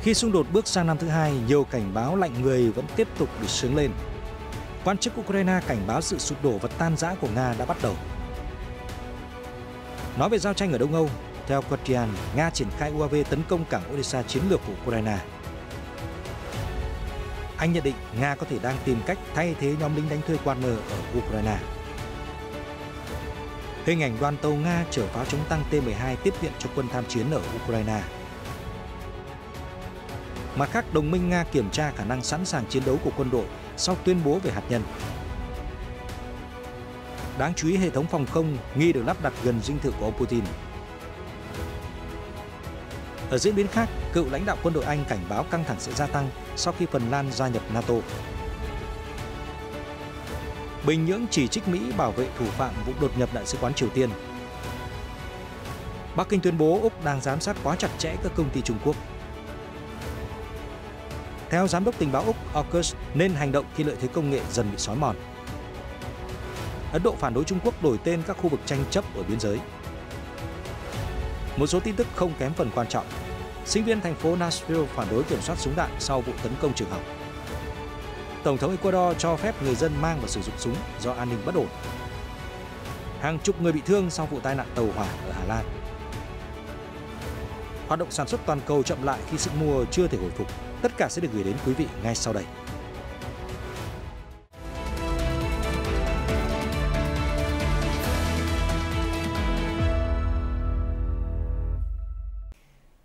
Khi xung đột bước sang năm thứ hai, nhiều cảnh báo lạnh người vẫn tiếp tục được sướng lên. Quan chức Ukraine cảnh báo sự sụp đổ và tan rã của Nga đã bắt đầu. Nói về giao tranh ở Đông Âu, theo Guardian, Nga triển khai UAV tấn công cảng Odessa chiến lược của Ukraine. Anh nhận định Nga có thể đang tìm cách thay thế nhóm lính đánh thuê Wagner ở Ukraine. Hình ảnh đoàn tàu Nga chở pháo chống tăng T-12 tiếp viện cho quân tham chiến ở Ukraine. Mặt khác, đồng minh Nga kiểm tra khả năng sẵn sàng chiến đấu của quân đội sau tuyên bố về hạt nhân. Đáng chú ý, hệ thống phòng không nghi được lắp đặt gần dinh thự của ông Putin. Ở diễn biến khác, cựu lãnh đạo quân đội Anh cảnh báo căng thẳng sẽ gia tăng sau khi Phần Lan gia nhập NATO. Bình Nhưỡng chỉ trích Mỹ bảo vệ thủ phạm vụ đột nhập Đại sứ quán Triều Tiên. Bắc Kinh tuyên bố Úc đang giám sát quá chặt chẽ các công ty Trung Quốc. Theo Giám đốc tình báo Úc AUKUS, nên hành động khi lợi thế công nghệ dần bị xói mòn. Ấn Độ phản đối Trung Quốc đổi tên các khu vực tranh chấp ở biên giới. Một số tin tức không kém phần quan trọng. Sinh viên thành phố Nashville phản đối kiểm soát súng đạn sau vụ tấn công trường học. Tổng thống Ecuador cho phép người dân mang và sử dụng súng do an ninh bất ổn. Hàng chục người bị thương sau vụ tai nạn tàu hỏa ở Hà Lan. Hoạt động sản xuất toàn cầu chậm lại khi sức mua chưa thể hồi phục. Tất cả sẽ được gửi đến quý vị ngay sau đây.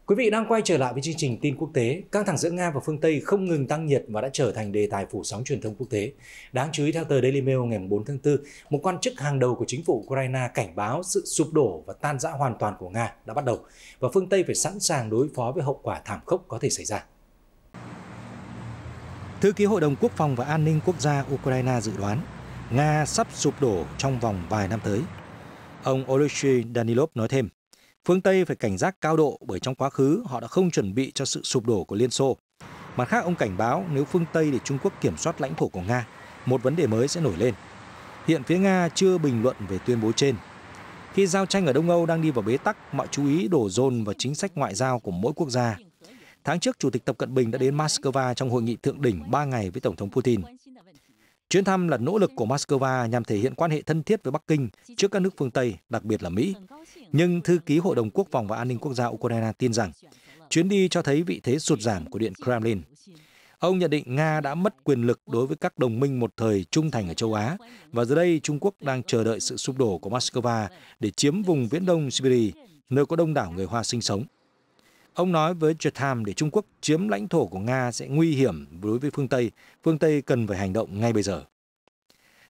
Quý vị đang quay trở lại với chương trình tin quốc tế. Căng thẳng giữa Nga và phương Tây không ngừng tăng nhiệt và đã trở thành đề tài phủ sóng truyền thông quốc tế. Đáng chú ý, theo tờ Daily Mail ngày 4 tháng 4, một quan chức hàng đầu của chính phủ Ukraine cảnh báo sự sụp đổ và tan rã hoàn toàn của Nga đã bắt đầu và phương Tây phải sẵn sàng đối phó với hậu quả thảm khốc có thể xảy ra. Thư ký Hội đồng Quốc phòng và An ninh Quốc gia Ukraine dự đoán Nga sắp sụp đổ trong vòng vài năm tới. Ông Oleksiy Danilov nói thêm, phương Tây phải cảnh giác cao độ bởi trong quá khứ họ đã không chuẩn bị cho sự sụp đổ của Liên Xô. Mặt khác, ông cảnh báo nếu phương Tây để Trung Quốc kiểm soát lãnh thổ của Nga, một vấn đề mới sẽ nổi lên. Hiện phía Nga chưa bình luận về tuyên bố trên. Khi giao tranh ở Đông Âu đang đi vào bế tắc, mọi chú ý đổ dồn vào chính sách ngoại giao của mỗi quốc gia. Tháng trước, Chủ tịch Tập Cận Bình đã đến Moscow trong hội nghị thượng đỉnh 3 ngày với Tổng thống Putin. Chuyến thăm là nỗ lực của Moscow nhằm thể hiện quan hệ thân thiết với Bắc Kinh trước các nước phương Tây, đặc biệt là Mỹ. Nhưng thư ký Hội đồng Quốc phòng và An ninh Quốc gia Ukraine tin rằng chuyến đi cho thấy vị thế sụt giảm của Điện Kremlin. Ông nhận định Nga đã mất quyền lực đối với các đồng minh một thời trung thành ở châu Á, và giờ đây Trung Quốc đang chờ đợi sự sụp đổ của Moscow để chiếm vùng Viễn Đông Siberia, nơi có đông đảo người Hoa sinh sống. Ông nói với The Times để Trung Quốc chiếm lãnh thổ của Nga sẽ nguy hiểm đối với phương Tây cần phải hành động ngay bây giờ.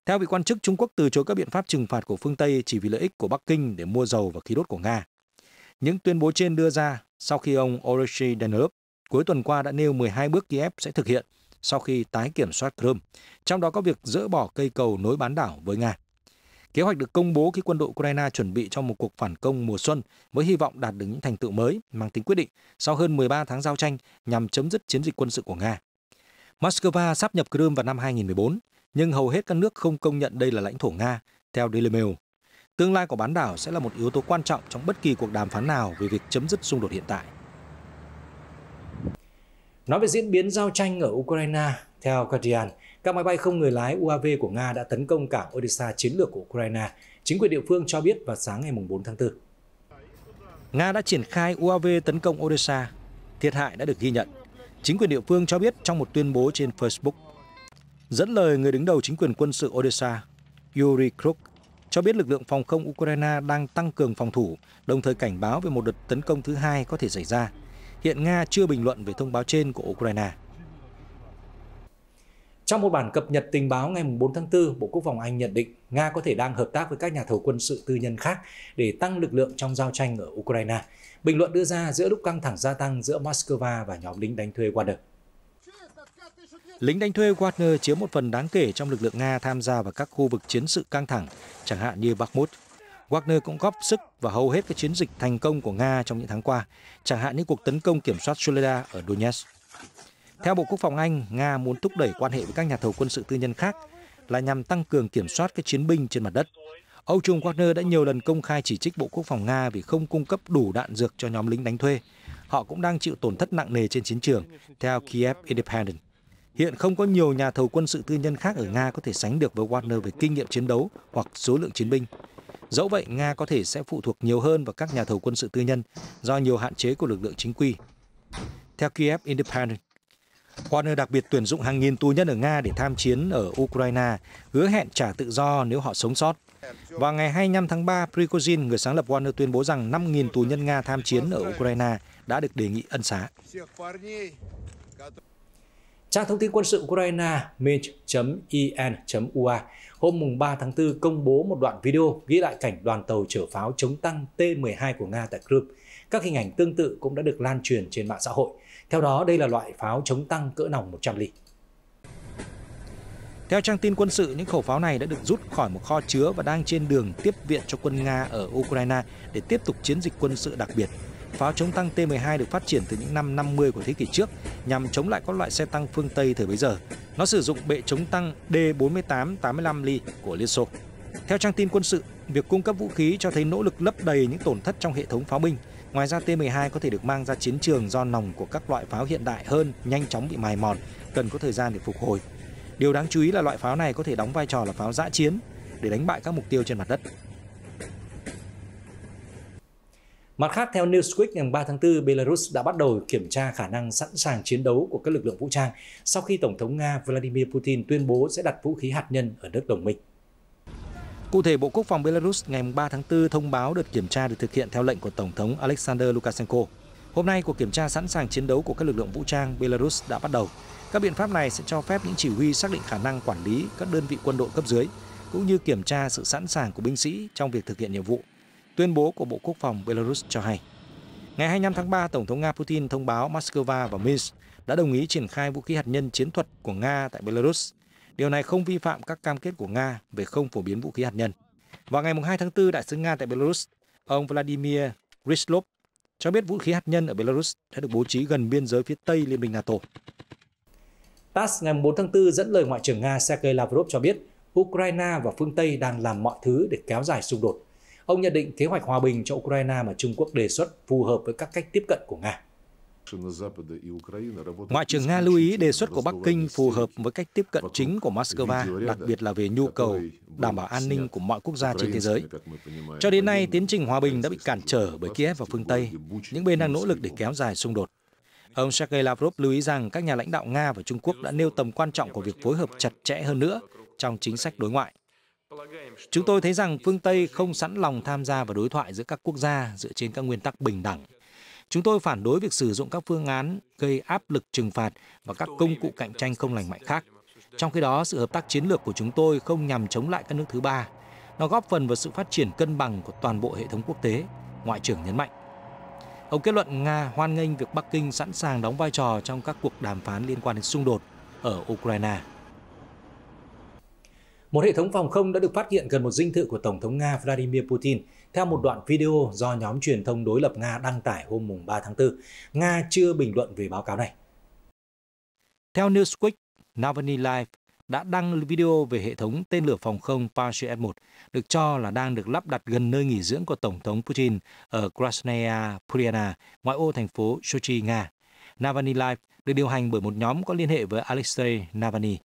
Theo vị quan chức, Trung Quốc từ chối các biện pháp trừng phạt của phương Tây chỉ vì lợi ích của Bắc Kinh để mua dầu và khí đốt của Nga. Những tuyên bố trên đưa ra sau khi ông Oleksiy Danilov cuối tuần qua đã nêu 12 bước Kiev sẽ thực hiện sau khi tái kiểm soát Crimea, trong đó có việc dỡ bỏ cây cầu nối bán đảo với Nga. Kế hoạch được công bố khi quân đội Ukraine chuẩn bị cho một cuộc phản công mùa xuân với hy vọng đạt được những thành tựu mới mang tính quyết định sau hơn 13 tháng giao tranh nhằm chấm dứt chiến dịch quân sự của Nga. Moscow sáp nhập Crimea vào năm 2014, nhưng hầu hết các nước không công nhận đây là lãnh thổ Nga, theo Daily Mail. Tương lai của bán đảo sẽ là một yếu tố quan trọng trong bất kỳ cuộc đàm phán nào về việc chấm dứt xung đột hiện tại. Nói về diễn biến giao tranh ở Ukraine, theo Guardian, các máy bay không người lái UAV của Nga đã tấn công cảng Odessa chiến lược của Ukraine, chính quyền địa phương cho biết vào sáng ngày 4 tháng 4. Nga đã triển khai UAV tấn công Odessa, thiệt hại đã được ghi nhận. Chính quyền địa phương cho biết trong một tuyên bố trên Facebook. Dẫn lời người đứng đầu chính quyền quân sự Odessa, Yuri Kruk, cho biết lực lượng phòng không Ukraine đang tăng cường phòng thủ, đồng thời cảnh báo về một đợt tấn công thứ hai có thể xảy ra. Hiện Nga chưa bình luận về thông báo trên của Ukraine. Trong một bản cập nhật tình báo ngày 4 tháng 4, Bộ Quốc phòng Anh nhận định Nga có thể đang hợp tác với các nhà thầu quân sự tư nhân khác để tăng lực lượng trong giao tranh ở Ukraine. Bình luận đưa ra giữa lúc căng thẳng gia tăng giữa Moscow và nhóm lính đánh thuê Wagner. Lính đánh thuê Wagner chiếm một phần đáng kể trong lực lượng Nga tham gia vào các khu vực chiến sự căng thẳng, chẳng hạn như Bakhmut. Wagner cũng góp sức vào hầu hết các chiến dịch thành công của Nga trong những tháng qua, chẳng hạn như cuộc tấn công kiểm soát Soledar ở Donetsk. Theo Bộ Quốc phòng Anh, Nga muốn thúc đẩy quan hệ với các nhà thầu quân sự tư nhân khác là nhằm tăng cường kiểm soát các chiến binh trên mặt đất. Ông trùm Wagner đã nhiều lần công khai chỉ trích Bộ Quốc phòng Nga vì không cung cấp đủ đạn dược cho nhóm lính đánh thuê. họ cũng đang chịu tổn thất nặng nề trên chiến trường, theo Kiev Independent. Hiện không có nhiều nhà thầu quân sự tư nhân khác ở Nga có thể sánh được với Wagner về kinh nghiệm chiến đấu hoặc số lượng chiến binh. Dẫu vậy, Nga có thể sẽ phụ thuộc nhiều hơn vào các nhà thầu quân sự tư nhân do nhiều hạn chế của lực lượng chính quy. Theo Kiev Independent, Wagner đặc biệt tuyển dụng hàng nghìn tù nhân ở Nga để tham chiến ở Ukraine, hứa hẹn trả tự do nếu họ sống sót. Vào ngày 25 tháng 3, Prigozhin, người sáng lập Wagner, tuyên bố rằng 5.000 tù nhân Nga tham chiến ở Ukraine đã được đề nghị ân xá. Trang thông tin quân sự Ukraine Minsk.in.ua hôm 3 tháng 4 công bố một đoạn video ghi lại cảnh đoàn tàu chở pháo chống tăng T-12 của Nga tại Crimea. Các hình ảnh tương tự cũng đã được lan truyền trên mạng xã hội. Theo đó, đây là loại pháo chống tăng cỡ nòng 100 ly. Theo trang tin quân sự, những khẩu pháo này đã được rút khỏi một kho chứa và đang trên đường tiếp viện cho quân Nga ở Ukraine để tiếp tục chiến dịch quân sự đặc biệt. Pháo chống tăng T-12 được phát triển từ những năm 50 của thế kỷ trước nhằm chống lại các loại xe tăng phương Tây thời bấy giờ. Nó sử dụng bệ chống tăng D-48-85 ly của Liên Xô. Theo trang tin quân sự, việc cung cấp vũ khí cho thấy nỗ lực lấp đầy những tổn thất trong hệ thống pháo binh. Ngoài ra, T-12 có thể được mang ra chiến trường do nòng của các loại pháo hiện đại hơn nhanh chóng bị mài mòn, cần có thời gian để phục hồi. Điều đáng chú ý là loại pháo này có thể đóng vai trò là pháo dã chiến để đánh bại các mục tiêu trên mặt đất. Mặt khác, theo Newsweek ngày 3 tháng 4, Belarus đã bắt đầu kiểm tra khả năng sẵn sàng chiến đấu của các lực lượng vũ trang sau khi Tổng thống Nga Vladimir Putin tuyên bố sẽ đặt vũ khí hạt nhân ở nước đồng minh. Cụ thể, Bộ Quốc phòng Belarus ngày 3 tháng 4 thông báo đợt kiểm tra được thực hiện theo lệnh của Tổng thống Alexander Lukashenko. Hôm nay, cuộc kiểm tra sẵn sàng chiến đấu của các lực lượng vũ trang Belarus đã bắt đầu. Các biện pháp này sẽ cho phép những chỉ huy xác định khả năng quản lý các đơn vị quân đội cấp dưới, cũng như kiểm tra sự sẵn sàng của binh sĩ trong việc thực hiện nhiệm vụ. Tuyên bố của Bộ Quốc phòng Belarus cho hay. Ngày 25 tháng 3, Tổng thống Nga Putin thông báo Moscow và Minsk đã đồng ý triển khai vũ khí hạt nhân chiến thuật của Nga tại Belarus. Điều này không vi phạm các cam kết của Nga về không phổ biến vũ khí hạt nhân. Vào ngày 2 tháng 4, Đại sứ Nga tại Belarus, ông Vladimir Grislov, cho biết vũ khí hạt nhân ở Belarus đã được bố trí gần biên giới phía Tây Liên minh NATO. TASS ngày 4 tháng 4 dẫn lời Ngoại trưởng Nga Sergei Lavrov cho biết Ukraine và phương Tây đang làm mọi thứ để kéo dài xung đột. Ông nhận định kế hoạch hòa bình cho Ukraine mà Trung Quốc đề xuất phù hợp với các cách tiếp cận của Nga. Ngoại trưởng Nga lưu ý đề xuất của Bắc Kinh phù hợp với cách tiếp cận chính của Moscow, đặc biệt là về nhu cầu đảm bảo an ninh của mọi quốc gia trên thế giới. Cho đến nay, tiến trình hòa bình đã bị cản trở bởi Kiev và phương Tây. Những bên đang nỗ lực để kéo dài xung đột. Ông Sergei Lavrov lưu ý rằng các nhà lãnh đạo Nga và Trung Quốc đã nêu tầm quan trọng của việc phối hợp chặt chẽ hơn nữa trong chính sách đối ngoại. Chúng tôi thấy rằng phương Tây không sẵn lòng tham gia vào đối thoại giữa các quốc gia dựa trên các nguyên tắc bình đẳng. Chúng tôi phản đối việc sử dụng các phương án gây áp lực trừng phạt và các công cụ cạnh tranh không lành mạnh khác. Trong khi đó, sự hợp tác chiến lược của chúng tôi không nhằm chống lại các nước thứ ba. Nó góp phần vào sự phát triển cân bằng của toàn bộ hệ thống quốc tế, Ngoại trưởng nhấn mạnh. Ông kết luận Nga hoan nghênh việc Bắc Kinh sẵn sàng đóng vai trò trong các cuộc đàm phán liên quan đến xung đột ở Ukraine. Một hệ thống phòng không đã được phát hiện gần một dinh thự của Tổng thống Nga Vladimir Putin theo một đoạn video do nhóm truyền thông đối lập Nga đăng tải hôm 3 tháng 4. Nga chưa bình luận về báo cáo này. Theo Newsweek, Navalny Live đã đăng video về hệ thống tên lửa phòng không Patriot S-1 được cho là đang được lắp đặt gần nơi nghỉ dưỡng của Tổng thống Putin ở Krasnaya Polyana, ngoại ô thành phố Sochi, Nga. Navalny Live được điều hành bởi một nhóm có liên hệ với Alexei Navalny,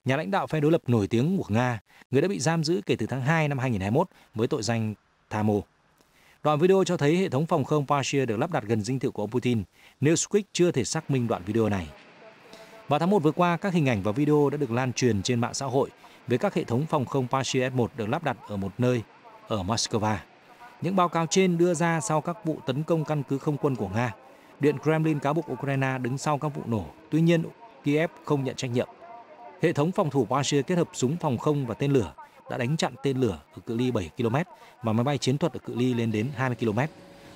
nhà lãnh đạo phe đối lập nổi tiếng của Nga, người đã bị giam giữ kể từ tháng 2 năm 2021 với tội danh tham mô. Đoạn video cho thấy hệ thống phòng không Patriot được lắp đặt gần dinh thự của ông Putin. Newsweek chưa thể xác minh đoạn video này. Vào tháng 1 vừa qua, các hình ảnh và video đã được lan truyền trên mạng xã hội về các hệ thống phòng không Patriot S-1 được lắp đặt ở một nơi ở Moscow. Những báo cáo trên đưa ra sau các vụ tấn công căn cứ không quân của Nga. Điện Kremlin cáo buộc Ukraine đứng sau các vụ nổ, tuy nhiên Kiev không nhận trách nhiệm. Hệ thống phòng thủ Patriot kết hợp súng phòng không và tên lửa đã đánh chặn tên lửa ở cự ly 7 km và máy bay chiến thuật ở cự ly lên đến 20 km.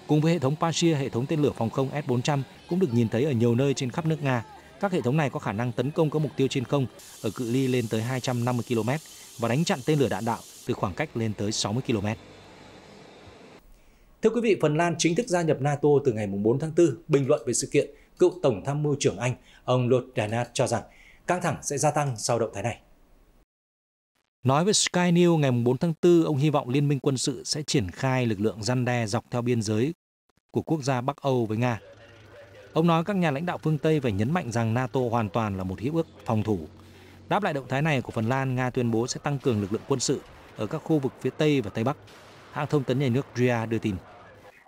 Cùng với hệ thống Patriot, hệ thống tên lửa phòng không S-400 cũng được nhìn thấy ở nhiều nơi trên khắp nước Nga. Các hệ thống này có khả năng tấn công các mục tiêu trên không ở cự ly lên tới 250 km và đánh chặn tên lửa đạn đạo từ khoảng cách lên tới 60 km. Thưa quý vị, Phần Lan chính thức gia nhập NATO từ ngày 4 tháng 4. Bình luận về sự kiện, cựu Tổng tham mưu trưởng Anh, ông Lord Darnat cho rằng căng thẳng sẽ gia tăng sau động thái này. Nói với Sky News ngày 4 tháng 4, ông hy vọng liên minh quân sự sẽ triển khai lực lượng răn đe dọc theo biên giới của quốc gia Bắc Âu với Nga. Ông nói các nhà lãnh đạo phương Tây phải nhấn mạnh rằng NATO hoàn toàn là một hiệp ước phòng thủ. Đáp lại động thái này của Phần Lan, Nga tuyên bố sẽ tăng cường lực lượng quân sự ở các khu vực phía Tây và Tây Bắc. Hãng thông tấn nhà nước RIA đưa tin.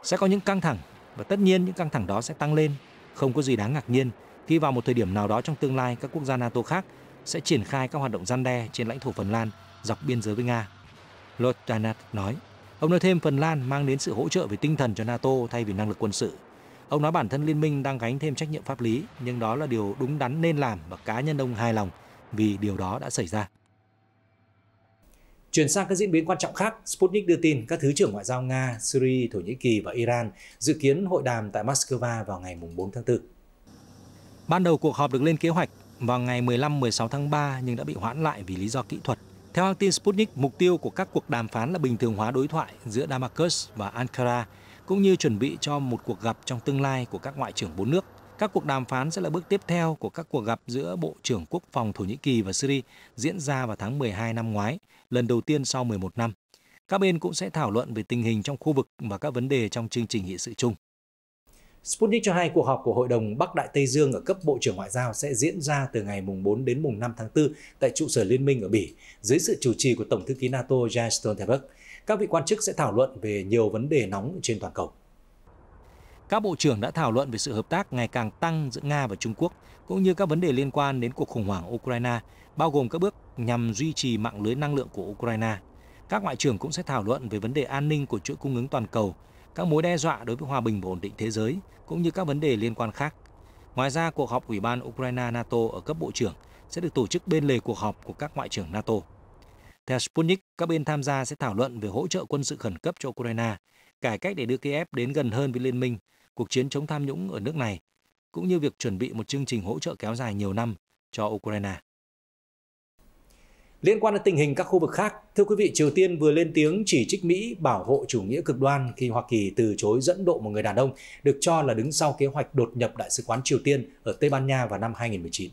Sẽ có những căng thẳng, và tất nhiên những căng thẳng đó sẽ tăng lên. Không có gì đáng ngạc nhiên khi vào một thời điểm nào đó trong tương lai các quốc gia NATO khác sẽ triển khai các hoạt động răn đe trên lãnh thổ Phần Lan dọc biên giới với Nga. Lord Danat nói. Ông nói thêm Phần Lan mang đến sự hỗ trợ về tinh thần cho NATO thay vì năng lực quân sự. Ông nói bản thân liên minh đang gánh thêm trách nhiệm pháp lý, nhưng đó là điều đúng đắn nên làm và cá nhân ông hài lòng vì điều đó đã xảy ra. Chuyển sang các diễn biến quan trọng khác, Sputnik đưa tin các Thứ trưởng Ngoại giao Nga, Syria, Thổ Nhĩ Kỳ và Iran dự kiến hội đàm tại Moscow vào ngày 4 tháng 4. Ban đầu cuộc họp được lên kế hoạch vào ngày 15-16 tháng 3 nhưng đã bị hoãn lại vì lý do kỹ thuật. Theo hãng tin Sputnik, mục tiêu của các cuộc đàm phán là bình thường hóa đối thoại giữa Damascus và Ankara, cũng như chuẩn bị cho một cuộc gặp trong tương lai của các ngoại trưởng 4 nước. Các cuộc đàm phán sẽ là bước tiếp theo của các cuộc gặp giữa Bộ trưởng Quốc phòng Thổ Nhĩ Kỳ và Syria diễn ra vào tháng 12 năm ngoái, lần đầu tiên sau 11 năm. Các bên cũng sẽ thảo luận về tình hình trong khu vực và các vấn đề trong chương trình nghị sự chung. Sputnik cho hay cuộc họp của Hội đồng Bắc Đại Tây Dương ở cấp Bộ trưởng Ngoại giao sẽ diễn ra từ ngày 4 đến 5 tháng 4 tại trụ sở Liên minh ở Bỉ, dưới sự chủ trì của Tổng thư ký NATO Jens Stoltenberg. Các vị quan chức sẽ thảo luận về nhiều vấn đề nóng trên toàn cầu. Các bộ trưởng đã thảo luận về sự hợp tác ngày càng tăng giữa Nga và Trung Quốc, cũng như các vấn đề liên quan đến cuộc khủng hoảng Ukraine, bao gồm các bước nhằm duy trì mạng lưới năng lượng của Ukraine. Các ngoại trưởng cũng sẽ thảo luận về vấn đề an ninh của chuỗi cung ứng toàn cầu, các mối đe dọa đối với hòa bình và ổn định thế giới, cũng như các vấn đề liên quan khác. Ngoài ra, cuộc họp Ủy ban Ukraine-NATO ở cấp bộ trưởng sẽ được tổ chức bên lề cuộc họp của các ngoại trưởng NATO. Theo Sputnik, các bên tham gia sẽ thảo luận về hỗ trợ quân sự khẩn cấp cho Ukraine, cải cách để đưa Kiev đến gần hơn với Liên minh, cuộc chiến chống tham nhũng ở nước này, cũng như việc chuẩn bị một chương trình hỗ trợ kéo dài nhiều năm cho Ukraine. Liên quan đến tình hình các khu vực khác, thưa quý vị, Triều Tiên vừa lên tiếng chỉ trích Mỹ bảo hộ chủ nghĩa cực đoan khi Hoa Kỳ từ chối dẫn độ một người đàn ông được cho là đứng sau kế hoạch đột nhập Đại sứ quán Triều Tiên ở Tây Ban Nha vào năm 2019.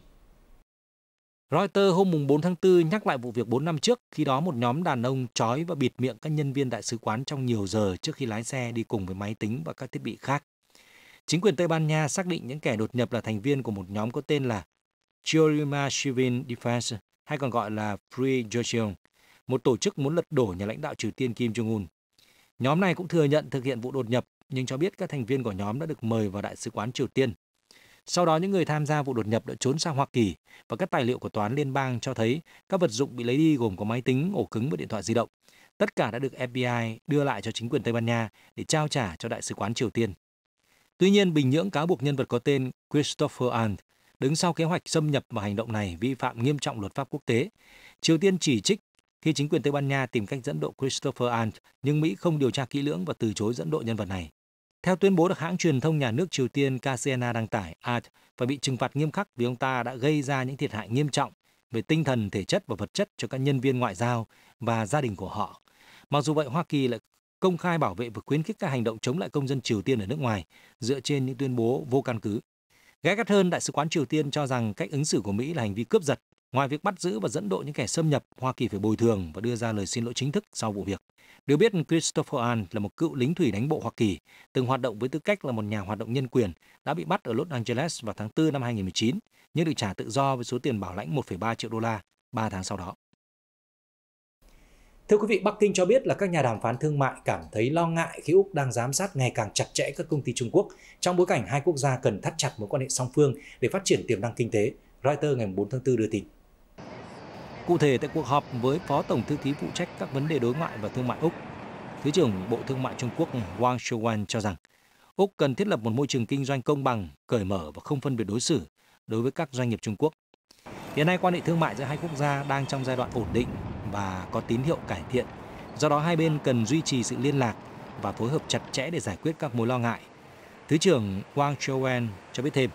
Reuters hôm 4 tháng 4 nhắc lại vụ việc 4 năm trước, khi đó một nhóm đàn ông trói và bịt miệng các nhân viên đại sứ quán trong nhiều giờ trước khi lái xe đi cùng với máy tính và các thiết bị khác. Chính quyền Tây Ban Nha xác định những kẻ đột nhập là thành viên của một nhóm có tên là Chiolima Civil Defense, hay còn gọi là Free Joseon, một tổ chức muốn lật đổ nhà lãnh đạo Triều Tiên Kim Jong-un. Nhóm này cũng thừa nhận thực hiện vụ đột nhập, nhưng cho biết các thành viên của nhóm đã được mời vào Đại sứ quán Triều Tiên. Sau đó, những người tham gia vụ đột nhập đã trốn sang Hoa Kỳ, và các tài liệu của Tòa án Liên bang cho thấy các vật dụng bị lấy đi gồm có máy tính, ổ cứng và điện thoại di động. Tất cả đã được FBI đưa lại cho chính quyền Tây Ban Nha để trao trả cho Đại sứ quán Triều Tiên. Tuy nhiên, Bình Nhưỡng cáo buộc nhân vật có tên Christopher Ant đứng sau kế hoạch xâm nhập vào hành động này vi phạm nghiêm trọng luật pháp quốc tế. Triều Tiên chỉ trích khi chính quyền Tây Ban Nha tìm cách dẫn độ Christopher Ant, nhưng Mỹ không điều tra kỹ lưỡng và từ chối dẫn độ nhân vật này. Theo tuyên bố được hãng truyền thông nhà nước Triều Tiên KCNA đăng tải, Ant phải bị trừng phạt nghiêm khắc vì ông ta đã gây ra những thiệt hại nghiêm trọng về tinh thần, thể chất và vật chất cho các nhân viên ngoại giao và gia đình của họ. Mặc dù vậy, Hoa Kỳ lại công khai bảo vệ và khuyến khích các hành động chống lại công dân Triều Tiên ở nước ngoài dựa trên những tuyên bố vô căn cứ. Gay gắt hơn, Đại sứ quán Triều Tiên cho rằng cách ứng xử của Mỹ là hành vi cướp giật. Ngoài việc bắt giữ và dẫn độ những kẻ xâm nhập, Hoa Kỳ phải bồi thường và đưa ra lời xin lỗi chính thức sau vụ việc. Được biết, Christopher Ant là một cựu lính thủy đánh bộ Hoa Kỳ, từng hoạt động với tư cách là một nhà hoạt động nhân quyền, đã bị bắt ở Los Angeles vào tháng 4 năm 2019, nhưng được trả tự do với số tiền bảo lãnh 1,3 triệu đô la 3 tháng sau đó. Thưa quý vị, Bắc Kinh cho biết là các nhà đàm phán thương mại cảm thấy lo ngại khi Úc đang giám sát ngày càng chặt chẽ các công ty Trung Quốc, trong bối cảnh hai quốc gia cần thắt chặt mối quan hệ song phương để phát triển tiềm năng kinh tế, Reuters ngày 4 tháng 4 đưa tin. Cụ thể, tại cuộc họp với Phó Tổng thư ký phụ trách các vấn đề đối ngoại và thương mại Úc, Thứ trưởng Bộ Thương mại Trung Quốc Wang Shouwen cho rằng Úc cần thiết lập một môi trường kinh doanh công bằng, cởi mở và không phân biệt đối xử đối với các doanh nghiệp Trung Quốc. Hiện nay, quan hệ thương mại giữa hai quốc gia đang trong giai đoạn ổn định và có tín hiệu cải thiện. Do đó, hai bên cần duy trì sự liên lạc và phối hợp chặt chẽ để giải quyết các mối lo ngại. Thứ trưởng Wang Shouwen cho biết thêm.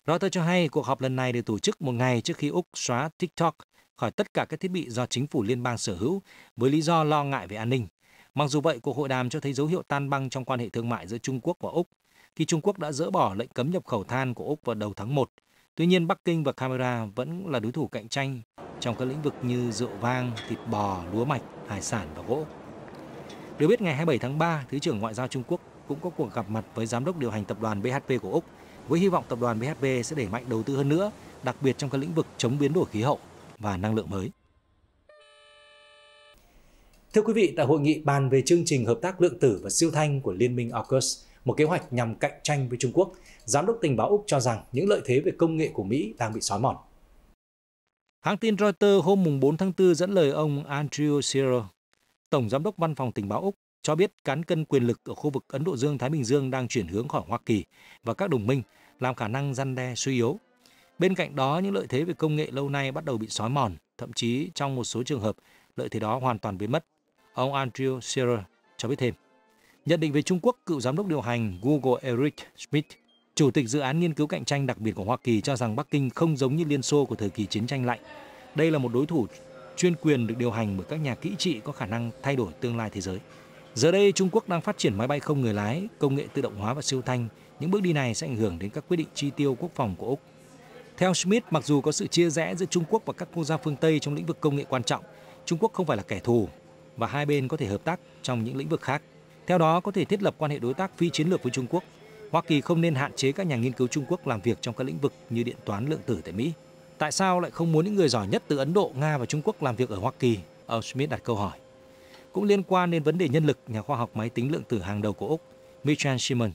Reuters cho hay cuộc họp lần này được tổ chức một ngày trước khi Úc xóa TikTok khỏi tất cả các thiết bị do chính phủ liên bang sở hữu với lý do lo ngại về an ninh. Mặc dù vậy, cuộc hội đàm cho thấy dấu hiệu tan băng trong quan hệ thương mại giữa Trung Quốc và Úc khi Trung Quốc đã dỡ bỏ lệnh cấm nhập khẩu than của Úc vào đầu tháng 1. Tuy nhiên, Bắc Kinh và Canberra vẫn là đối thủ cạnh tranh trong các lĩnh vực như rượu vang, thịt bò, lúa mạch, hải sản và gỗ. Được biết, ngày 27 tháng 3, Thứ trưởng Ngoại giao Trung Quốc cũng có cuộc gặp mặt với giám đốc điều hành tập đoàn BHP của Úc, với hy vọng tập đoàn BHP sẽ đẩy mạnh đầu tư hơn nữa, đặc biệt trong các lĩnh vực chống biến đổi khí hậu và năng lượng mới. Thưa quý vị, tại hội nghị bàn về chương trình hợp tác lượng tử và siêu thanh của Liên minh AUKUS, một kế hoạch nhằm cạnh tranh với Trung Quốc, Giám đốc tình báo Úc cho rằng những lợi thế về công nghệ của Mỹ đang bị xói mòn. Hãng tin Reuters hôm 4 tháng 4 dẫn lời ông Andrew Shearer, Tổng Giám đốc Văn phòng Tình báo Úc, cho biết cán cân quyền lực ở khu vực Ấn Độ Dương-Thái Bình Dương đang chuyển hướng khỏi Hoa Kỳ và các đồng minh, làm khả năng răn đe suy yếu. Bên cạnh đó, những lợi thế về công nghệ lâu nay bắt đầu bị xói mòn, thậm chí trong một số trường hợp, lợi thế đó hoàn toàn biến mất. Ông Andrew Shearer cho biết thêm. Nhận định về Trung Quốc, cựu giám đốc điều hành Google Eric Schmidt, chủ tịch dự án nghiên cứu cạnh tranh đặc biệt của Hoa Kỳ, cho rằng Bắc Kinh không giống như Liên Xô của thời kỳ chiến tranh lạnh. Đây là một đối thủ chuyên quyền được điều hành bởi các nhà kỹ trị có khả năng thay đổi tương lai thế giới. Giờ đây, Trung Quốc đang phát triển máy bay không người lái, công nghệ tự động hóa và siêu thanh. Những bước đi này sẽ ảnh hưởng đến các quyết định chi tiêu quốc phòng của Úc. Theo Schmidt, mặc dù có sự chia rẽ giữa Trung Quốc và các quốc gia phương Tây trong lĩnh vực công nghệ quan trọng, Trung Quốc không phải là kẻ thù và hai bên có thể hợp tác trong những lĩnh vực khác. Theo đó, có thể thiết lập quan hệ đối tác phi chiến lược với Trung Quốc. Hoa Kỳ không nên hạn chế các nhà nghiên cứu Trung Quốc làm việc trong các lĩnh vực như điện toán lượng tử tại Mỹ. Tại sao lại không muốn những người giỏi nhất từ Ấn Độ, Nga và Trung Quốc làm việc ở Hoa Kỳ? Ông Schmidt đặt câu hỏi. Cũng liên quan đến vấn đề nhân lực, nhà khoa học máy tính lượng tử hàng đầu của Úc, Michael Simon,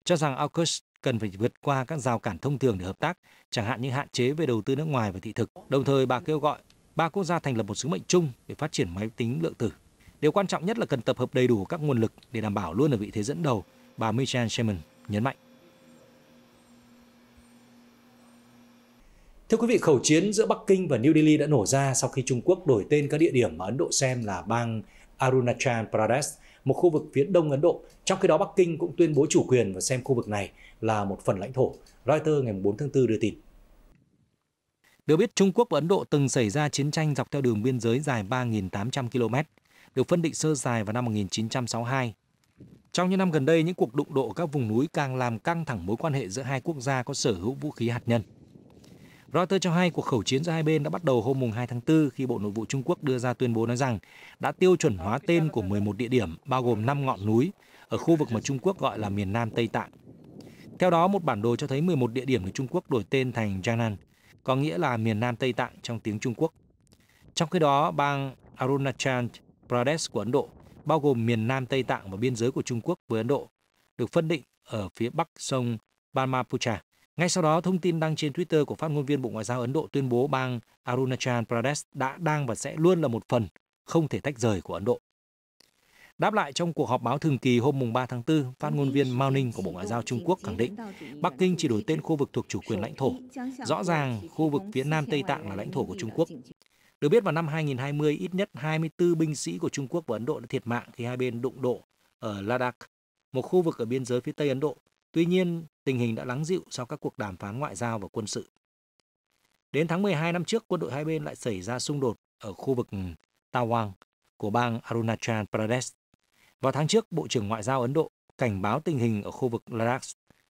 cho rằng AUKUS cần phải vượt qua các rào cản thông thường để hợp tác, chẳng hạn như hạn chế về đầu tư nước ngoài và thị thực. Đồng thời, bà kêu gọi 3 quốc gia thành lập một sứ mệnh chung để phát triển máy tính lượng tử. Điều quan trọng nhất là cần tập hợp đầy đủ các nguồn lực để đảm bảo luôn ở vị thế dẫn đầu, bà Michael Simon nhấn mạnh. Thưa quý vị, khẩu chiến giữa Bắc Kinh và New Delhi đã nổ ra sau khi Trung Quốc đổi tên các địa điểm mà Ấn Độ xem là bang Arunachal Pradesh, một khu vực phía đông Ấn Độ. Trong khi đó, Bắc Kinh cũng tuyên bố chủ quyền và xem khu vực này là một phần lãnh thổ. Reuters ngày 4 tháng 4 đưa tin. Được biết, Trung Quốc và Ấn Độ từng xảy ra chiến tranh dọc theo đường biên giới dài 3.800 km, được phân định sơ sài vào năm 1962. Trong những năm gần đây, những cuộc đụng độ ở các vùng núi càng làm căng thẳng mối quan hệ giữa hai quốc gia có sở hữu vũ khí hạt nhân. Reuters cho hay cuộc khẩu chiến giữa hai bên đã bắt đầu hôm 2 tháng 4 khi Bộ Nội vụ Trung Quốc đưa ra tuyên bố nói rằng đã tiêu chuẩn hóa tên của 11 địa điểm, bao gồm 5 ngọn núi, ở khu vực mà Trung Quốc gọi là miền Nam Tây Tạng. Theo đó, một bản đồ cho thấy 11 địa điểm được Trung Quốc đổi tên thành Jiangnan, có nghĩa là miền Nam Tây Tạng trong tiếng Trung Quốc. Trong khi đó, bang Arunachal Pradesh của Ấn Độ, bao gồm miền Nam Tây Tạng và biên giới của Trung Quốc với Ấn Độ, được phân định ở phía bắc sông Brahmaputra. Ngay sau đó, thông tin đăng trên Twitter của phát ngôn viên Bộ Ngoại giao Ấn Độ tuyên bố bang Arunachal Pradesh đã, đang và sẽ luôn là một phần không thể tách rời của Ấn Độ. Đáp lại trong cuộc họp báo thường kỳ hôm 3 tháng 4, phát ngôn viên Mao Ninh của Bộ Ngoại giao Trung Quốc khẳng định Bắc Kinh chỉ đổi tên khu vực thuộc chủ quyền lãnh thổ. Rõ ràng, khu vực phía Nam Tây Tạng là lãnh thổ của Trung Quốc. Được biết vào năm 2020, ít nhất 24 binh sĩ của Trung Quốc và Ấn Độ đã thiệt mạng khi hai bên đụng độ ở Ladakh, một khu vực ở biên giới phía Tây Ấn Độ. Tuy nhiên, tình hình đã lắng dịu sau các cuộc đàm phán ngoại giao và quân sự. Đến tháng 12 năm trước, quân đội hai bên lại xảy ra xung đột ở khu vực Tawang của bang Arunachal Pradesh. Vào tháng trước, Bộ trưởng Ngoại giao Ấn Độ cảnh báo tình hình ở khu vực Ladakh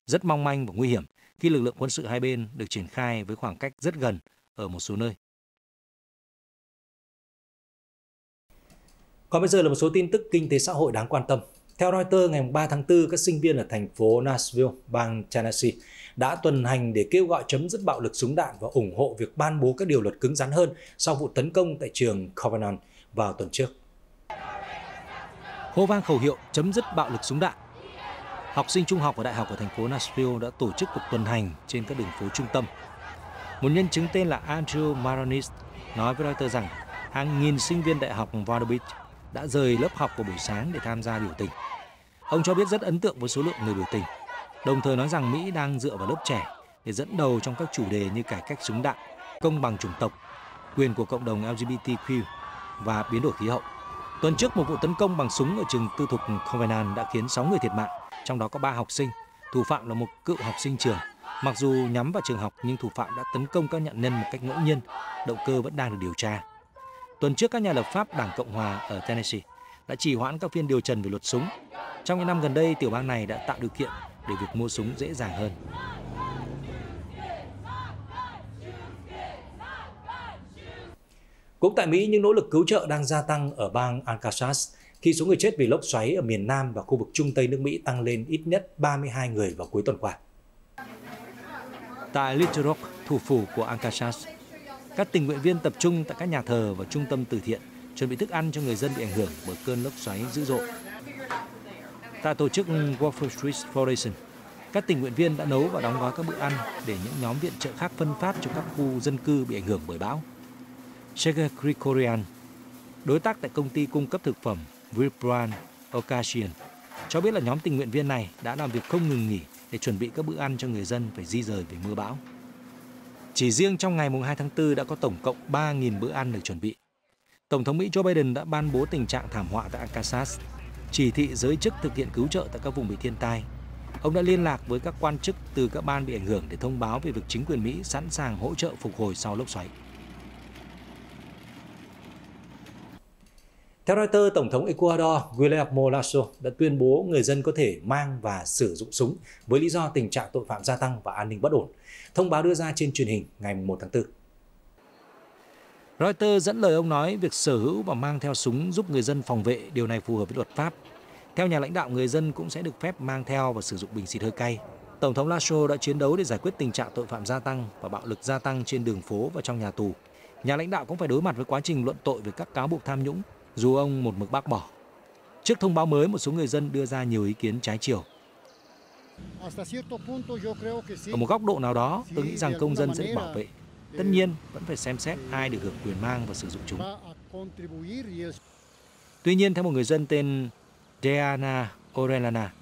rất mong manh và nguy hiểm khi lực lượng quân sự hai bên được triển khai với khoảng cách rất gần ở một số nơi. Còn bây giờ là một số tin tức kinh tế xã hội đáng quan tâm. Theo Reuters, ngày 3 tháng 4, các sinh viên ở thành phố Nashville, bang Tennessee đã tuần hành để kêu gọi chấm dứt bạo lực súng đạn và ủng hộ việc ban bố các điều luật cứng rắn hơn sau vụ tấn công tại trường Covenant vào tuần trước. Hô vang khẩu hiệu chấm dứt bạo lực súng đạn. Học sinh trung học và đại học ở thành phố Nashville đã tổ chức cuộc tuần hành trên các đường phố trung tâm. Một nhân chứng tên là Andrew Maronis nói với Reuters rằng hàng nghìn sinh viên đại học Vanderbilt đã rời lớp học vào buổi sáng để tham gia biểu tình. Ông cho biết rất ấn tượng với số lượng người biểu tình, đồng thời nói rằng Mỹ đang dựa vào lớp trẻ để dẫn đầu trong các chủ đề như cải cách súng đạn, công bằng chủng tộc, quyền của cộng đồng LGBTQ và biến đổi khí hậu. Tuần trước, một vụ tấn công bằng súng ở trường tư thục Covenant đã khiến 6 người thiệt mạng, trong đó có 3 học sinh. Thủ phạm là một cựu học sinh trường. Mặc dù nhắm vào trường học nhưng thủ phạm đã tấn công các nạn nhân một cách ngẫu nhiên, động cơ vẫn đang được điều tra. Tuần trước, các nhà lập pháp Đảng Cộng hòa ở Tennessee đã trì hoãn các phiên điều trần về luật súng. Trong những năm gần đây, tiểu bang này đã tạo điều kiện để việc mua súng dễ dàng hơn. Cũng tại Mỹ, những nỗ lực cứu trợ đang gia tăng ở bang Arkansas khi số người chết vì lốc xoáy ở miền Nam và khu vực Trung Tây nước Mỹ tăng lên ít nhất 32 người vào cuối tuần qua. Tại Little Rock, thủ phủ của Arkansas, các tình nguyện viên tập trung tại các nhà thờ và trung tâm từ thiện, chuẩn bị thức ăn cho người dân bị ảnh hưởng bởi cơn lốc xoáy dữ dội. Tại tổ chức Wall Street Foundation, các tình nguyện viên đã nấu và đóng gói các bữa ăn để những nhóm viện trợ khác phân phát cho các khu dân cư bị ảnh hưởng bởi bão. Sergei Grigoryan, đối tác tại công ty cung cấp thực phẩm Vibrant Occasion, cho biết là nhóm tình nguyện viên này đã làm việc không ngừng nghỉ để chuẩn bị các bữa ăn cho người dân phải di rời vì mưa bão. Chỉ riêng trong ngày 2 tháng 4 đã có tổng cộng 3.000 bữa ăn được chuẩn bị. Tổng thống Mỹ Joe Biden đã ban bố tình trạng thảm họa tại Arkansas, chỉ thị giới chức thực hiện cứu trợ tại các vùng bị thiên tai. Ông đã liên lạc với các quan chức từ các bang bị ảnh hưởng để thông báo về việc chính quyền Mỹ sẵn sàng hỗ trợ phục hồi sau lốc xoáy. Theo Reuters, Tổng thống Ecuador Guillermo Lasso đã tuyên bố người dân có thể mang và sử dụng súng với lý do tình trạng tội phạm gia tăng và an ninh bất ổn. Thông báo đưa ra trên truyền hình ngày 1 tháng 4. Reuters dẫn lời ông nói việc sở hữu và mang theo súng giúp người dân phòng vệ, điều này phù hợp với luật pháp. Theo nhà lãnh đạo, người dân cũng sẽ được phép mang theo và sử dụng bình xịt hơi cay. Tổng thống Lasso đã chiến đấu để giải quyết tình trạng tội phạm gia tăng và bạo lực gia tăng trên đường phố và trong nhà tù. Nhà lãnh đạo cũng phải đối mặt với quá trình luận tội về các cáo buộc tham nhũng, dù ông một mực bác bỏ. Trước thông báo mới, một số người dân đưa ra nhiều ý kiến trái chiều. Ở một góc độ nào đó, tôi nghĩ rằng công dân sẽ được bảo vệ. Tất nhiên, vẫn phải xem xét ai được hưởng quyền mang và sử dụng chúng. Tuy nhiên, theo một người dân tên Diana Orellana,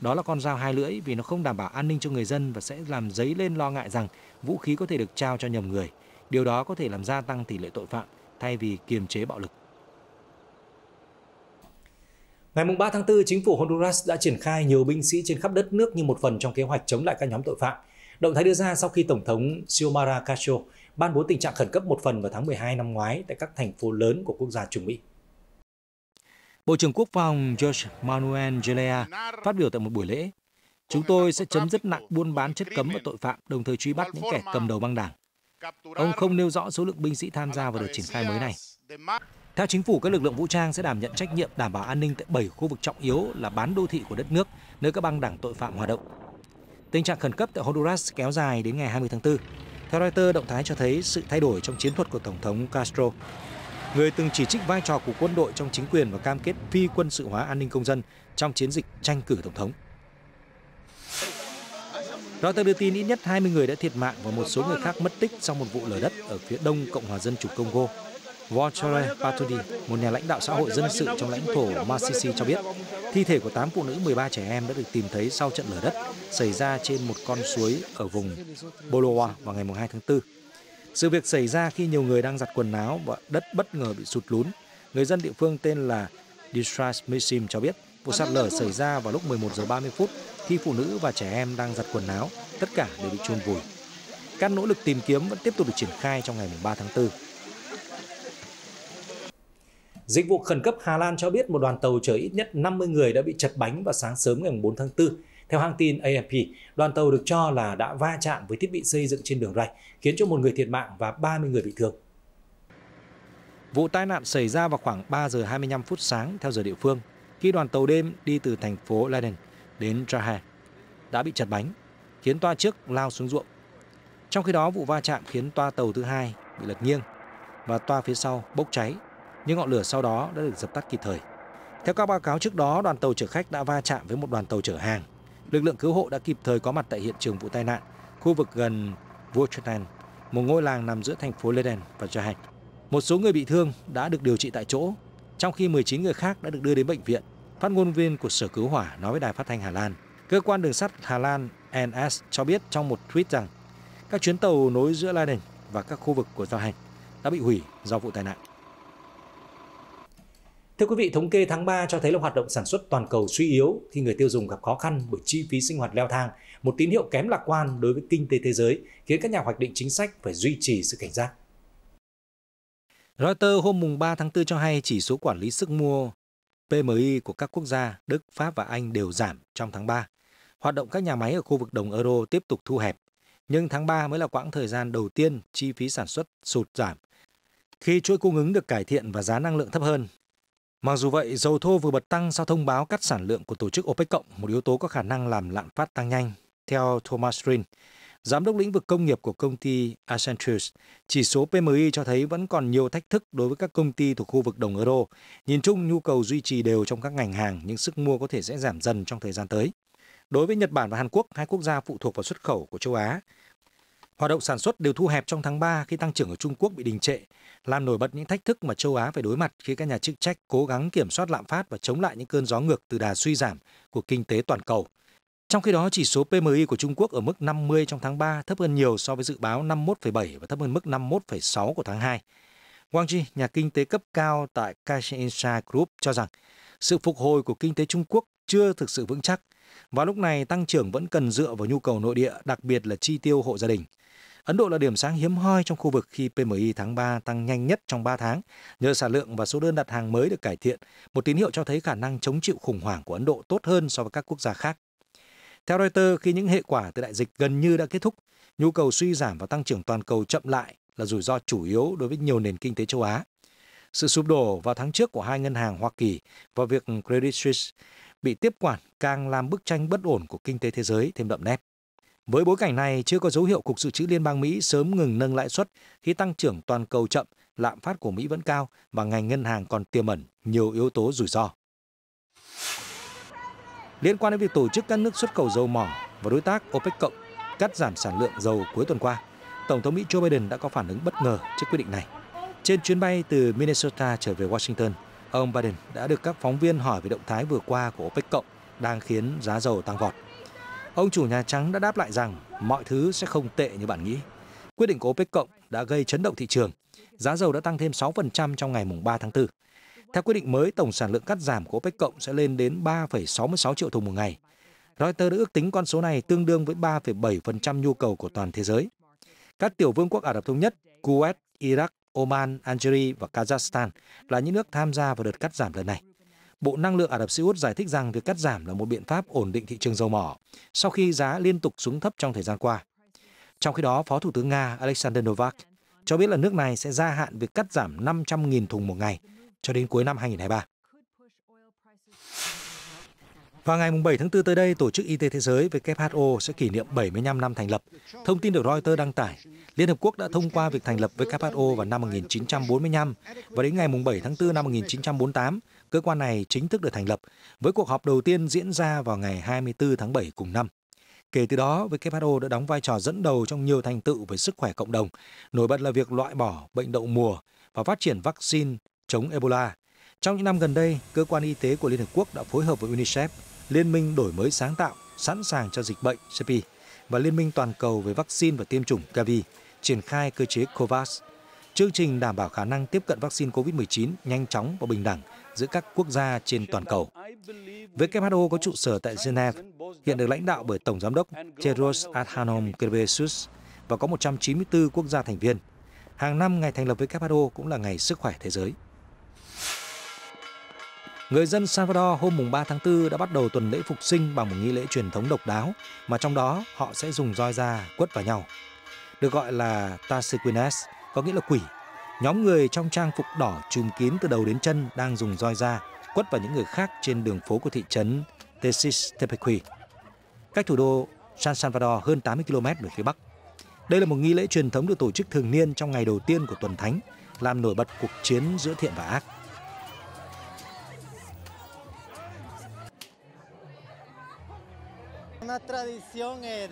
đó là con dao hai lưỡi vì nó không đảm bảo an ninh cho người dân và sẽ làm dấy lên lo ngại rằng vũ khí có thể được trao cho nhầm người. Điều đó có thể làm gia tăng tỷ lệ tội phạm thay vì kiềm chế bạo lực. Ngày 3 tháng 4, chính phủ Honduras đã triển khai nhiều binh sĩ trên khắp đất nước như một phần trong kế hoạch chống lại các nhóm tội phạm. Động thái đưa ra sau khi Tổng thống Xiomara Castro ban bố tình trạng khẩn cấp một phần vào tháng 12 năm ngoái tại các thành phố lớn của quốc gia Trung Mỹ. Bộ trưởng Quốc phòng Jorge Manuel Zelaya phát biểu tại một buổi lễ: "Chúng tôi sẽ chấm dứt nặng buôn bán chất cấm và tội phạm, đồng thời truy bắt những kẻ cầm đầu băng đảng." Ông không nêu rõ số lượng binh sĩ tham gia vào đợt triển khai mới này. Theo chính phủ, các lực lượng vũ trang sẽ đảm nhận trách nhiệm đảm bảo an ninh tại 7 khu vực trọng yếu là bán đô thị của đất nước, nơi các băng đảng tội phạm hoạt động. Tình trạng khẩn cấp tại Honduras kéo dài đến ngày 20 tháng 4. Theo Reuters, động thái cho thấy sự thay đổi trong chiến thuật của Tổng thống Castro, người từng chỉ trích vai trò của quân đội trong chính quyền và cam kết phi quân sự hóa an ninh công dân trong chiến dịch tranh cử tổng thống. Reuters đưa tin ít nhất 20 người đã thiệt mạng và một số người khác mất tích sau một vụ lở đất ở phía đông Cộng hòa Dân chủ Congo. Walter Patudi, một nhà lãnh đạo xã hội dân sự trong lãnh thổ Masisi cho biết, thi thể của 8 phụ nữ, 13 trẻ em đã được tìm thấy sau trận lở đất xảy ra trên một con suối ở vùng Bolowa vào ngày 2 tháng 4. Sự việc xảy ra khi nhiều người đang giặt quần áo và đất bất ngờ bị sụt lún. Người dân địa phương tên là Distras Misim cho biết, vụ sạt lở xảy ra vào lúc 11 giờ 30 phút khi phụ nữ và trẻ em đang giặt quần áo, tất cả đều bị chôn vùi. Các nỗ lực tìm kiếm vẫn tiếp tục được triển khai trong ngày 3 tháng 4. Dịch vụ khẩn cấp Hà Lan cho biết một đoàn tàu chở ít nhất 50 người đã bị chật bánh vào sáng sớm ngày 4 tháng 4. Theo hãng tin AFP, đoàn tàu được cho là đã va chạm với thiết bị xây dựng trên đường ray, khiến cho một người thiệt mạng và 30 người bị thương. Vụ tai nạn xảy ra vào khoảng 3 giờ 25 phút sáng theo giờ địa phương, khi đoàn tàu đêm đi từ thành phố Leiden đến Jaha đã bị chật bánh, khiến toa trước lao xuống ruộng. Trong khi đó, vụ va chạm khiến toa tàu thứ hai bị lật nghiêng và toa phía sau bốc cháy, nhưng ngọn lửa sau đó đã được dập tắt kịp thời. Theo các báo cáo trước đó, đoàn tàu chở khách đã va chạm với một đoàn tàu chở hàng. Lực lượng cứu hộ đã kịp thời có mặt tại hiện trường vụ tai nạn, khu vực gần Vuochetan, một ngôi làng nằm giữa thành phố Leiden và Jahan. Một số người bị thương đã được điều trị tại chỗ, trong khi 19 người khác đã được đưa đến bệnh viện. Phát ngôn viên của Sở Cứu hỏa nói với đài phát thanh Hà Lan. Cơ quan đường sắt Hà Lan NS cho biết trong một tweet rằng các chuyến tàu nối giữa Leiden và các khu vực của Jahan đã bị hủy do vụ tai nạn. Thưa quý vị, thống kê tháng 3 cho thấy là hoạt động sản xuất toàn cầu suy yếu khi người tiêu dùng gặp khó khăn bởi chi phí sinh hoạt leo thang, một tín hiệu kém lạc quan đối với kinh tế thế giới, khiến các nhà hoạch định chính sách phải duy trì sự cảnh giác. Reuters hôm 3 tháng 4 cho hay chỉ số quản lý sức mua PMI của các quốc gia Đức, Pháp và Anh đều giảm trong tháng 3. Hoạt động các nhà máy ở khu vực đồng euro tiếp tục thu hẹp, nhưng tháng 3 mới là quãng thời gian đầu tiên chi phí sản xuất sụt giảm, khi chuỗi cung ứng được cải thiện và giá năng lượng thấp hơn. Mặc dù vậy, dầu thô vừa bật tăng sau thông báo cắt sản lượng của tổ chức OPEC+, một yếu tố có khả năng làm lạm phát tăng nhanh. Theo Thomas Rin, giám đốc lĩnh vực công nghiệp của công ty Accenture, chỉ số PMI cho thấy vẫn còn nhiều thách thức đối với các công ty thuộc khu vực đồng euro. Nhìn chung, nhu cầu duy trì đều trong các ngành hàng, nhưng sức mua có thể sẽ giảm dần trong thời gian tới. Đối với Nhật Bản và Hàn Quốc, hai quốc gia phụ thuộc vào xuất khẩu của châu Á, hoạt động sản xuất đều thu hẹp trong tháng 3 khi tăng trưởng ở Trung Quốc bị đình trệ, làm nổi bật những thách thức mà châu Á phải đối mặt khi các nhà chức trách cố gắng kiểm soát lạm phát và chống lại những cơn gió ngược từ đà suy giảm của kinh tế toàn cầu. Trong khi đó, chỉ số PMI của Trung Quốc ở mức 50 trong tháng 3, thấp hơn nhiều so với dự báo 51,7 và thấp hơn mức 51,6 của tháng 2. Wang Ji, nhà kinh tế cấp cao tại Caixin Insight Group cho rằng sự phục hồi của kinh tế Trung Quốc chưa thực sự vững chắc, và lúc này tăng trưởng vẫn cần dựa vào nhu cầu nội địa, đặc biệt là chi tiêu hộ gia đình. Ấn Độ là điểm sáng hiếm hoi trong khu vực khi PMI tháng 3 tăng nhanh nhất trong 3 tháng, nhờ sản lượng và số đơn đặt hàng mới được cải thiện, một tín hiệu cho thấy khả năng chống chịu khủng hoảng của Ấn Độ tốt hơn so với các quốc gia khác. Theo Reuters, khi những hệ quả từ đại dịch gần như đã kết thúc, nhu cầu suy giảm và tăng trưởng toàn cầu chậm lại là rủi ro chủ yếu đối với nhiều nền kinh tế châu Á. Sự sụp đổ vào tháng trước của hai ngân hàng Hoa Kỳ và việc Credit Suisse bị tiếp quản càng làm bức tranh bất ổn của kinh tế thế giới thêm đậm nét. Với bối cảnh này, chưa có dấu hiệu Cục Dự trữ Liên bang Mỹ sớm ngừng nâng lãi suất khi tăng trưởng toàn cầu chậm, lạm phát của Mỹ vẫn cao và ngành ngân hàng còn tiềm ẩn nhiều yếu tố rủi ro. Liên quan đến việc tổ chức các nước xuất khẩu dầu mỏ và đối tác OPEC+ cắt giảm sản lượng dầu cuối tuần qua, Tổng thống Mỹ Joe Biden đã có phản ứng bất ngờ trước quyết định này. Trên chuyến bay từ Minnesota trở về Washington, ông Biden đã được các phóng viên hỏi về động thái vừa qua của OPEC+ đang khiến giá dầu tăng vọt. Ông chủ Nhà Trắng đã đáp lại rằng mọi thứ sẽ không tệ như bạn nghĩ. Quyết định của OPEC+ đã gây chấn động thị trường. Giá dầu đã tăng thêm 6% trong ngày 3 tháng 4. Theo quyết định mới, tổng sản lượng cắt giảm của OPEC+ sẽ lên đến 3,66 triệu thùng một ngày. Reuters đã ước tính con số này tương đương với 3,7% nhu cầu của toàn thế giới. Các tiểu vương quốc Ả Rập Thống Nhất, Kuwait, Iraq, Oman, Algeria và Kazakhstan là những nước tham gia vào đợt cắt giảm lần này. Bộ Năng lượng Ả Rập Xê Út giải thích rằng việc cắt giảm là một biện pháp ổn định thị trường dầu mỏ sau khi giá liên tục xuống thấp trong thời gian qua. Trong khi đó, Phó Thủ tướng Nga Alexander Novak cho biết là nước này sẽ gia hạn việc cắt giảm 500.000 thùng một ngày cho đến cuối năm 2023. Vào ngày 7 tháng 4 tới đây, Tổ chức Y tế Thế giới WHO sẽ kỷ niệm 75 năm thành lập. Thông tin được Reuters đăng tải, Liên Hợp Quốc đã thông qua việc thành lập WHO vào năm 1945 và đến ngày 7 tháng 4 năm 1948, cơ quan này chính thức được thành lập, với cuộc họp đầu tiên diễn ra vào ngày 24 tháng 7 cùng năm. Kể từ đó, WHO đã đóng vai trò dẫn đầu trong nhiều thành tựu về sức khỏe cộng đồng, nổi bật là việc loại bỏ bệnh đậu mùa và phát triển vaccine chống Ebola. Trong những năm gần đây, cơ quan y tế của Liên Hợp Quốc đã phối hợp với UNICEF, Liên minh đổi mới sáng tạo, sẵn sàng cho dịch bệnh CEPI và Liên minh toàn cầu về vaccine và tiêm chủng Gavi, triển khai cơ chế COVAX. Chương trình đảm bảo khả năng tiếp cận vaccine COVID-19 nhanh chóng và bình đẳng giữa các quốc gia trên toàn cầu. WHO có trụ sở tại Geneva, hiện được lãnh đạo bởi Tổng Giám đốc Tedros Adhanom Ghebreyesus và có 194 quốc gia thành viên. Hàng năm, ngày thành lập WHO cũng là ngày sức khỏe thế giới. Người dân Salvador hôm 3 tháng 4 đã bắt đầu tuần lễ phục sinh bằng một nghi lễ truyền thống độc đáo, mà trong đó họ sẽ dùng roi da quất vào nhau. Được gọi là Tasequines, có nghĩa là quỷ. Nhóm người trong trang phục đỏ trùm kín từ đầu đến chân đang dùng roi da quất vào những người khác trên đường phố của thị trấn Tesis-Tepequi, cách thủ đô San Salvador hơn 80 km về phía bắc. Đây là một nghi lễ truyền thống được tổ chức thường niên trong ngày đầu tiên của tuần thánh, làm nổi bật cuộc chiến giữa thiện và ác.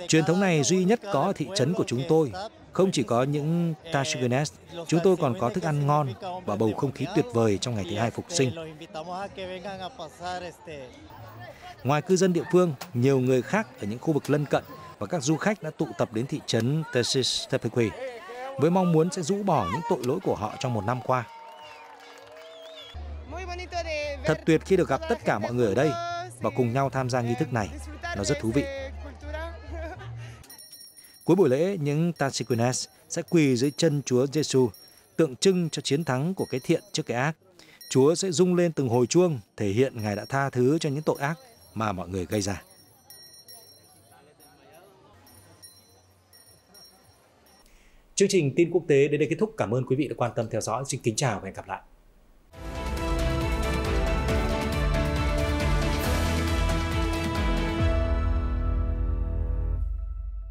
Truyền thống này duy nhất có ở thị trấn của chúng tôi. Không chỉ có những Tasequines, chúng tôi còn có thức ăn ngon và bầu không khí tuyệt vời trong ngày thứ hai phục sinh. Ngoài cư dân địa phương, nhiều người khác ở những khu vực lân cận và các du khách đã tụ tập đến thị trấn Tesis-Tepequi với mong muốn sẽ rũ bỏ những tội lỗi của họ trong một năm qua. Thật tuyệt khi được gặp tất cả mọi người ở đây và cùng nhau tham gia nghi thức này. Nó rất thú vị. Cuối buổi lễ, những Tasequines sẽ quỳ dưới chân Chúa Giêsu, tượng trưng cho chiến thắng của cái thiện trước cái ác. Chúa sẽ rung lên từng hồi chuông, thể hiện Ngài đã tha thứ cho những tội ác mà mọi người gây ra. Chương trình tin quốc tế đến đây kết thúc. Cảm ơn quý vị đã quan tâm theo dõi. Xin kính chào và hẹn gặp lại.